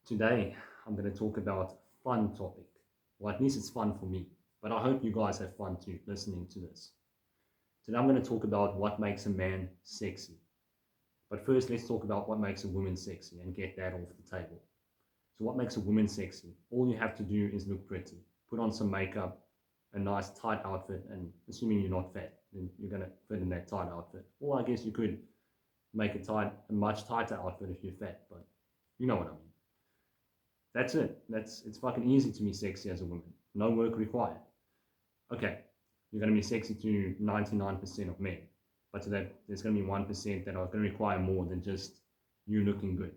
Today, I'm going to talk about a fun topic. Well, at least it's fun for me, but I hope you guys have fun too listening to this. Today, I'm going to talk about what makes a man sexy. But first, let's talk about what makes a woman sexy and get that off the table. So, what makes a woman sexy? All you have to do is look pretty, put on some makeup, a nice tight outfit, and assuming you're not fat, then you're going to fit in that tight outfit. Or I guess you could make a much tighter outfit if you're fat, but you know what I mean. That's it. It's fucking easy to be sexy as a woman. No work required. Okay, you're gonna be sexy to 99% of men, but to that there's gonna be 1% that are gonna require more than just you looking good.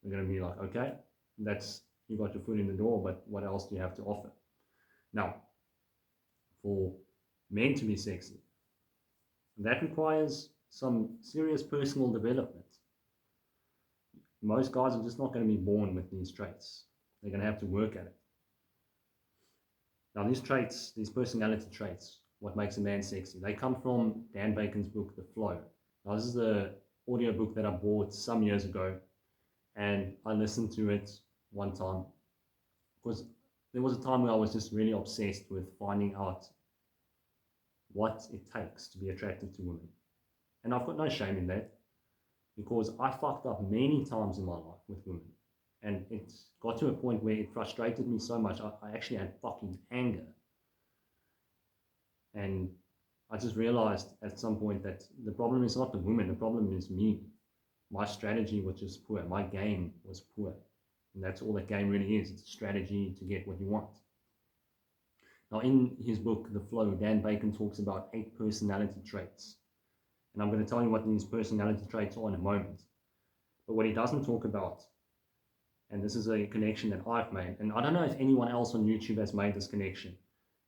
They're gonna be like, okay, that's you got your foot in the door, but what else do you have to offer? Now, for men to be sexy, that requires some serious personal development. Most guys are just not going to be born with these traits. They're going to have to work at it. Now, these traits, these personality traits, what makes a man sexy, they come from Dan Bacon's book, The Flow. Now, this is the audio book that I bought some years ago, and I listened to it one time because there was a time where I was just really obsessed with finding out what it takes to be attracted to women. And I've got no shame in that, because I fucked up many times in my life with women. And it got to a point where it frustrated me so much, I actually had fucking anger. And I just realized at some point that the problem is not the woman, the problem is me. My strategy was just poor, my game was poor. And that's all that game really is, it's a strategy to get what you want. Now in his book, The Flow, Dan Bacon talks about 8 personality traits. And I'm going to tell you what these personality traits are in a moment. But what he doesn't talk about, and this is a connection that I've made, and I don't know if anyone else on YouTube has made this connection,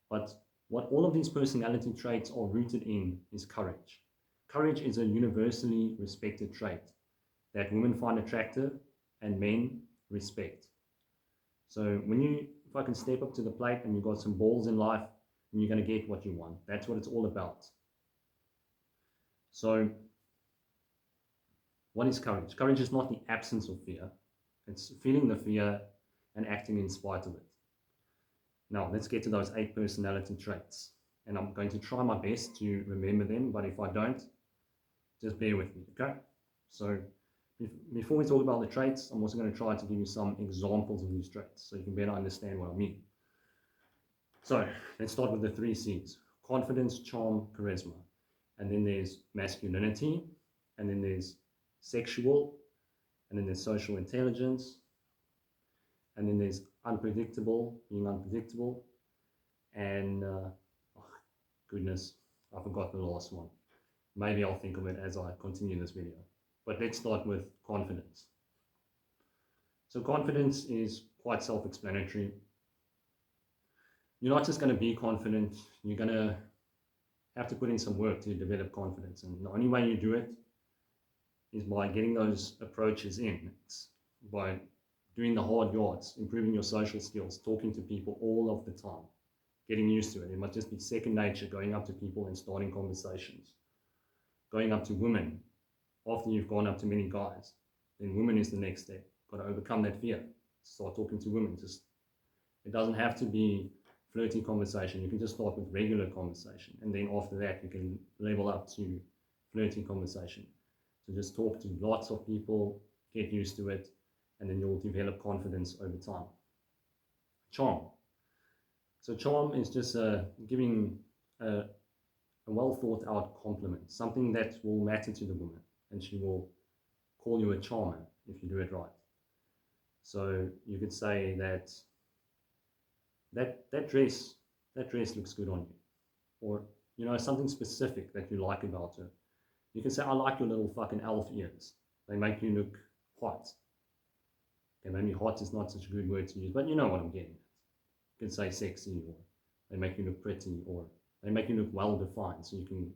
but what all of these personality traits are rooted in is courage. Courage is a universally respected trait that women find attractive and men respect. So when you fucking step up to the plate and you've got some balls in life, and you're going to get what you want. That's what it's all about. So, what is courage? Courage is not the absence of fear. It's feeling the fear and acting in spite of it. Now, let's get to those 8 personality traits. And I'm going to try my best to remember them, but if I don't, just bear with me, okay? So, before we talk about the traits, I'm also going to try to give you some examples of these traits so you can better understand what I mean. So, let's start with the 3 C's. Confidence, charm, charisma. And then there's masculinity, and then there's sexual, and then there's social intelligence, and then there's unpredictable, being unpredictable, and goodness, I forgot the last one. Maybe I'll think of it as I continue this video. But let's start with confidence. So confidence is quite self-explanatory. You're not just going to be confident, you're going to have to put in some work to develop confidence, and the only way you do it is by getting those approaches in. It's by doing the hard yards, improving your social skills, talking to people all of the time, getting used to it. It might just be second nature, going up to people and starting conversations, going up to women after you've gone up to many guys. Then women is the next step. Got to overcome that fear, start talking to women. It doesn't have to be flirty conversation. You can just start with regular conversation, and then after that you can level up to flirty conversation. So just talk to lots of people, get used to it, and then you'll develop confidence over time. Charm. So charm is just giving a well thought out compliment, something that will matter to the woman, and she will call you a charmer if you do it right. So you could say that dress looks good on you, or something specific that you like about her. You can say, I like your little fucking elf ears, they make you look hot. Okay, maybe hot is not such a good word to use, but you know what I'm getting at. You can say sexy, or they make you look pretty, or they make you look well defined, so you can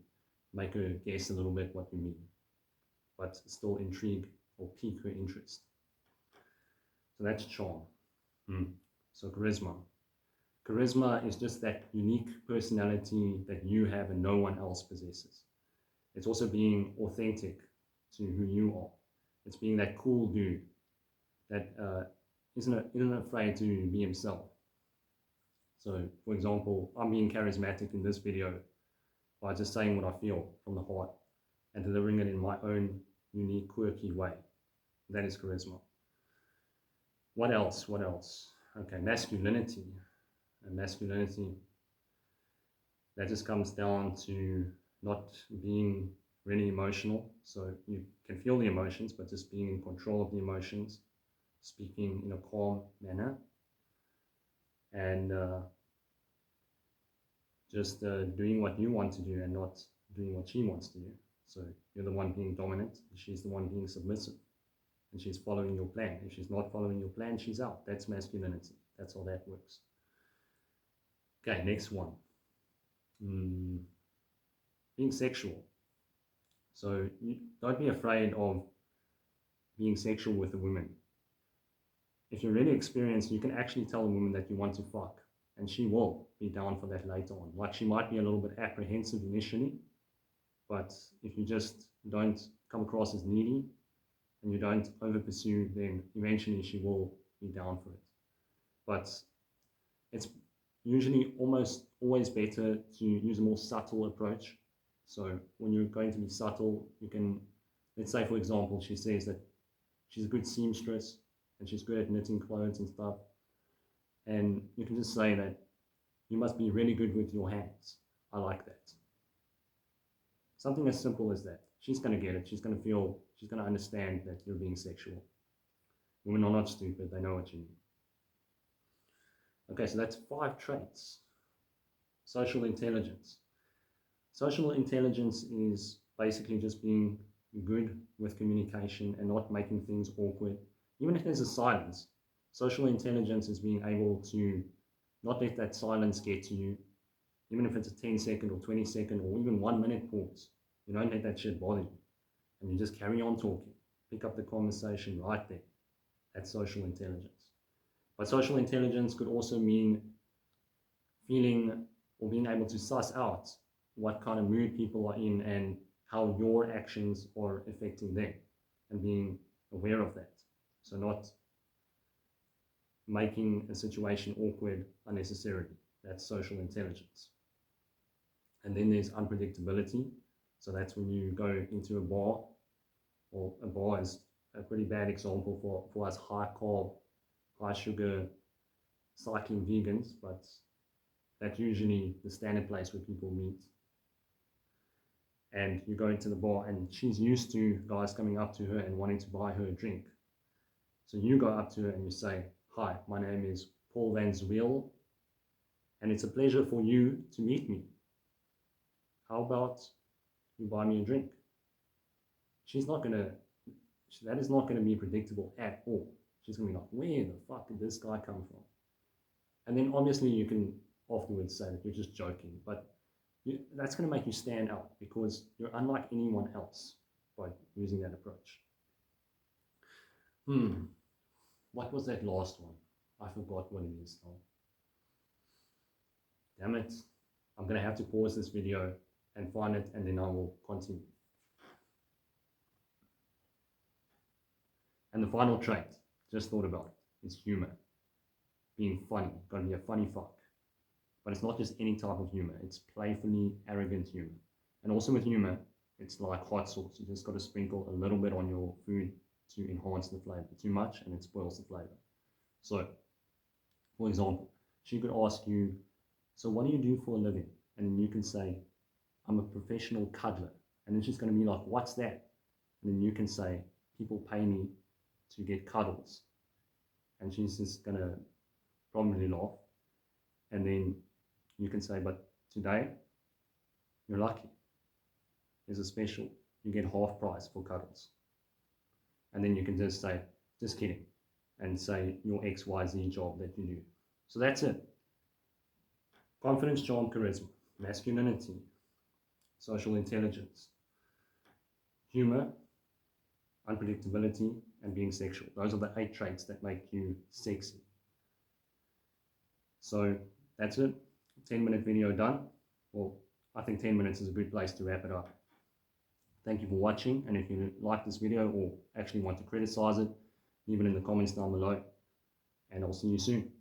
make her guess a little bit what you mean, but still intrigue or pique her interest. So that's charm. So charisma. Charisma is just that unique personality that you have and no one else possesses. It's also being authentic to who you are. It's being that cool dude that isn't afraid to be himself. So, for example, I'm being charismatic in this video by just saying what I feel from the heart and delivering it in my own unique, quirky way. That is charisma. What else? What else? Okay, masculinity. And masculinity, that just comes down to not being really emotional. So you can feel the emotions, but just being in control of the emotions, speaking in a calm manner, and just doing what you want to do and not doing what she wants to do. So you're the one being dominant, she's the one being submissive, and she's following your plan. If she's not following your plan, she's out. That's masculinity. That's how that works. Okay, next one. Being sexual. So don't be afraid of being sexual with a woman. If you're really experienced, you can actually tell a woman that you want to fuck, and she will be down for that later on. Like, she might be a little bit apprehensive initially, but if you just don't come across as needy and you don't over pursue, then eventually she will be down for it. But it's usually almost always better to use a more subtle approach. So when you're going to be subtle, you can, let's say for example, she says that she's a good seamstress and she's good at knitting clothes and stuff. And you can just say that you must be really good with your hands. I like that. Something as simple as that. She's going to get it. She's going to feel, she's going to understand that you're being sexual. Women are not stupid. They know what you mean. Okay, so that's 5 traits. Social intelligence. Social intelligence is basically just being good with communication and not making things awkward. Even if there's a silence, social intelligence is being able to not let that silence get to you. Even if it's a 10-second or 20-second or even 1-minute pause, you don't let that shit bother you. And you just carry on talking. Pick up the conversation right there. That's social intelligence. But social intelligence could also mean feeling or being able to suss out what kind of mood people are in and how your actions are affecting them and being aware of that. So not making a situation awkward unnecessarily. That's social intelligence. And then there's unpredictability. So that's when you go into a bar, or a bar is a pretty bad example for us high carb, high sugar, cycling vegans, but that's usually the standard place where people meet. And you go into the bar and she's used to guys coming up to her and wanting to buy her a drink. So you go up to her and you say, "Hi, my name is Paul Van Zwiel, and it's a pleasure for you to meet me. How about you buy me a drink?" That is not gonna be predictable at all. She's gonna be like, "Where the fuck did this guy come from?" And then obviously you can afterwards say that you're just joking, but that's gonna make you stand out because you're unlike anyone else by using that approach. What was that last one? I forgot what it is now. Damn it. I'm gonna have to pause this video and find it, and then I will continue. And the final trait, just thought about it, is humor. Being funny, gotta be a funny fuck. But it's not just any type of humor, it's playfully arrogant humor. And also with humor, it's like hot sauce. You just gotta sprinkle a little bit on your food to enhance the flavor. Too much and it spoils the flavor. So, for example, she could ask you, "So what do you do for a living?" And then you can say, "I'm a professional cuddler." And then she's gonna be like, "What's that?" And then you can say, "People pay me to get cuddles." And she's just gonna probably laugh. And then you can say, "But today, you're lucky. There's a special. You get half price for cuddles." And then you can just say, "Just kidding," and say your XYZ job that you do. So that's it. Confidence, charm, charisma, masculinity, social intelligence, humor, unpredictability, and being sexual. Those are the 8 traits that make you sexy. So that's it. 10-minute video done. Well, I think 10 minutes is a good place to wrap it up. Thank you for watching, and if you like this video or actually want to criticize it, leave it in the comments down below. and I'll see you soon.